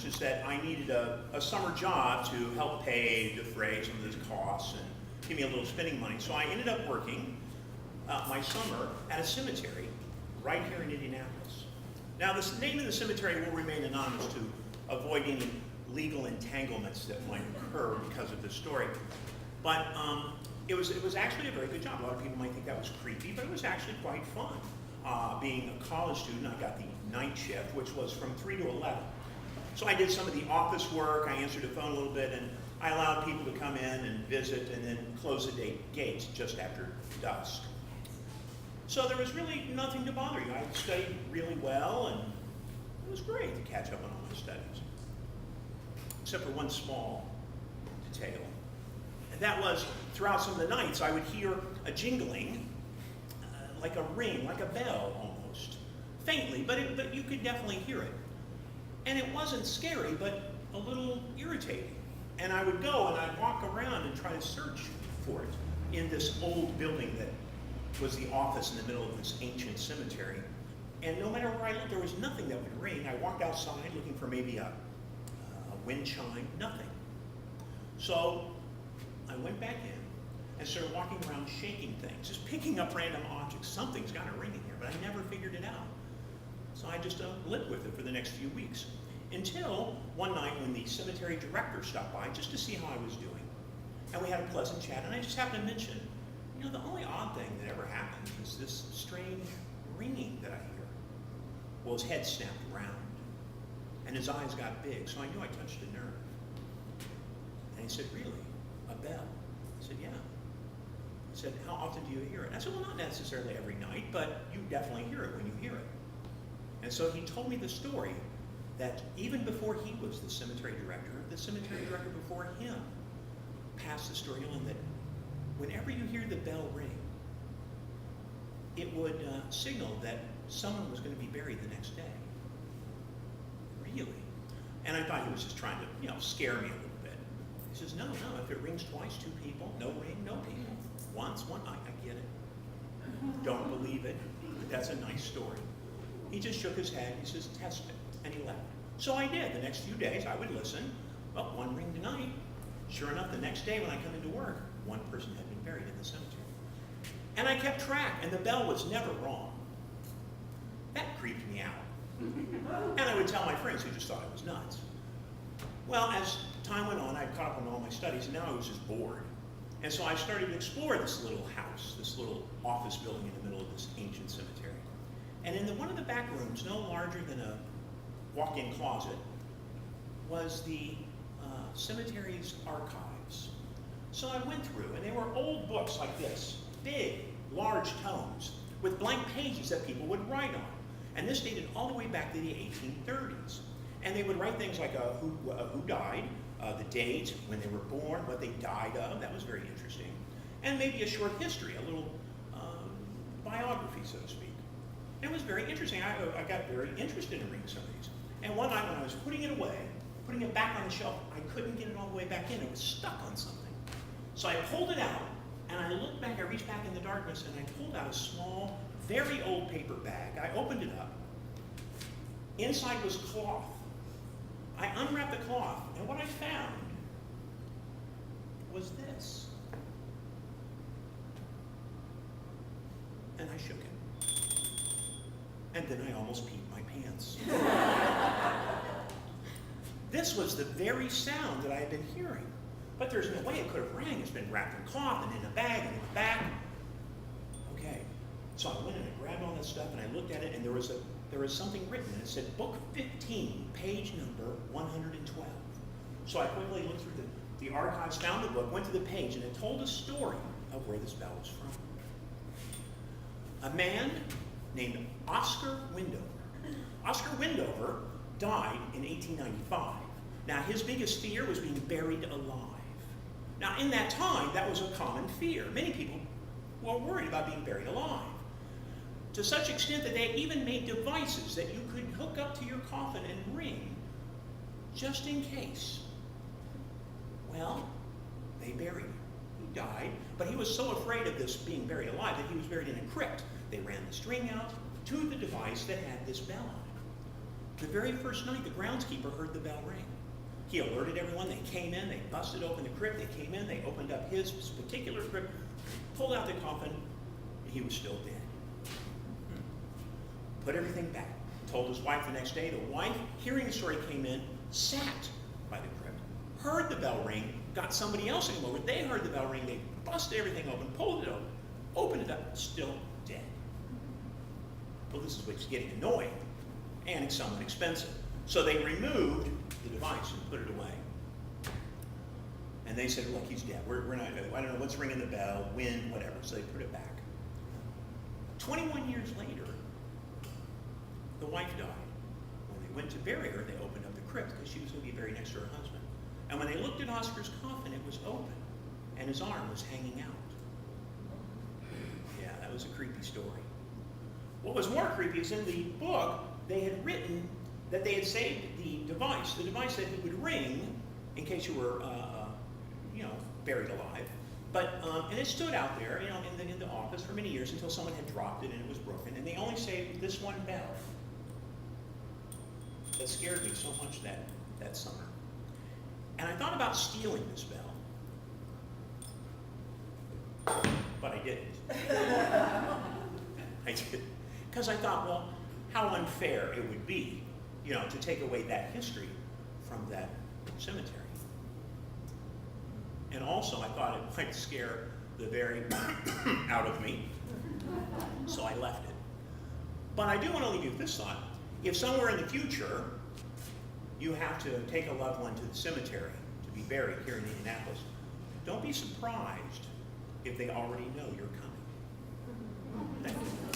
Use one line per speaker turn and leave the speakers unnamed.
challenge is that I needed a summer job to help defray some of those costs and give me a little spending money. So I ended up working my summer at a cemetery right here in Indianapolis. Now, the name of the cemetery will remain anonymous to avoid any legal entanglements that might occur because of this story. But it was actually a very good job. A lot of people might think that was creepy, but it was actually quite fun. Being a college student, I got the night shift, which was from 3 to 11. So I did some of the office work, I answered the phone a little bit, and I allowed people to come in and visit and then close the gates just after dusk. So there was really nothing to bother you. I studied really well, and it was great to catch up on all my studies. Except for one small detail. And that was, throughout some of the nights, I would hear a jingling, like a ring, like a bell almost. Faintly, but you could definitely hear it. And it wasn't scary, but a little irritating. And I would go and I'd walk around and try to search for it in this old building that was the office in the middle of this ancient cemetery. And no matter where I looked, there was nothing that would ring. I walked outside looking for maybe a wind chime, nothing. So I went back in and started walking around shaking things, just picking up random objects. Something's got a ring in here, but I never figured it out. So I just lived with it for the next few weeks. Until one night when the cemetery director stopped by just to see how I was doing. And we had a pleasant chat, and I just happened to mention, you know, the only odd thing that ever happened is this strange ringing that I hear. Well, his head snapped around, and his eyes got big, so I knew I touched a nerve. And he said, really? A bell? I said, yeah. He said, how often do you hear it? I said, well, not necessarily every night, but you definitely hear it when you hear it. And so he told me the story that even before he was the cemetery director before him passed the story on that whenever you hear the bell ring, it would signal that someone was going to be buried the next day. Really? And I thought he was just trying to, you know, scare me a little bit. He says, no, if it rings twice, 2 people, no ring, no people. Once, one, I get it. Don't believe it, but that's a nice story. He just shook his head, he says, test it, and he left. So I did. The next few days, I would listen. Oh, one ring tonight. Sure enough, the next day when I come into work, one person had been buried in the cemetery. And I kept track, and the bell was never wrong. That creeped me out. And I would tell my friends who just thought I was nuts. Well, as time went on, I caught up on all my studies, and now I was just bored. And so I started to explore this little house, this little office building in the middle of this ancient cemetery. And in one of the back rooms, no larger than a walk-in closet, was the cemetery's archives. So I went through, and they were old books like this, big, large tomes, with blank pages that people would write on. And this dated all the way back to the 1830s. And they would write things like who died, the date, when they were born, what they died of. That was very interesting. And maybe a short history, a little biography, so to speak. It was very interesting. I got very interested in reading some of these. And one night when I was putting it away, putting it back on the shelf, I couldn't get it all the way back in. It was stuck on something. So I pulled it out, and I looked back, I reached back in the darkness, and I pulled out a small, very old paper bag. I opened it up. Inside was cloth. I unwrapped the cloth, and what I found was this. And I shook it. And then I almost peed my pants. This was the very sound that I had been hearing. But there's no way it could have rang. It's been wrapped in cloth and in a bag and in the back. Okay, so I went and I grabbed all that stuff and I looked at it, and there was something written, and it said book 15, page number 112. So I quickly looked through the archives, found the book, went to the page, and it told a story of where this bell was from. A man named Oscar Windover. Oscar Windover died in 1895. Now, his biggest fear was being buried alive. Now, in that time, that was a common fear. Many people were worried about being buried alive. To such extent that they even made devices that you could hook up to your coffin and ring, just in case. Well, they buried him. He died, but he was so afraid of this being buried alive that he was buried in a crypt. They ran the string out to the device that had this bell on it. The very first night, the groundskeeper heard the bell ring. He alerted everyone. They came in, they busted open the crypt, they came in, they opened up his particular crypt, pulled out the coffin, and he was still dead. Put everything back. Told his wife the next day. The wife, hearing the story, came in, sat by the crypt, heard the bell ring, got somebody else to come over. They heard the bell ring, they busted everything open, pulled it open, opened it up, still dead. Well, this is what's getting annoying, and it's somewhat expensive. So they removed the device and put it away. And they said, look, he's dead. We're not, I don't know what's ringing the bell, wind, whatever. So they put it back. 21 years later, the wife died. When they went to bury her, they opened up the crypt because she was going to be buried next to her husband. And when they looked at Oscar's coffin, it was open, and his arm was hanging out. Yeah, that was a creepy story. What was more creepy is in the book, they had written that they had saved the device that he would ring in case you were, buried alive. But and it stood out there, in the office for many years until someone had dropped it and it was broken. And they only saved this one bell. That scared me so much that summer. And I thought about stealing this bell, but I didn't. I did, because I thought, well, how unfair it would be, to take away that history from that cemetery. And also, I thought it might scare the very out of me, so I left it. But I do want to leave you with this thought. If somewhere in the future, you have to take a loved one to the cemetery to be buried here in Indianapolis, don't be surprised if they already know you're coming. Thank you.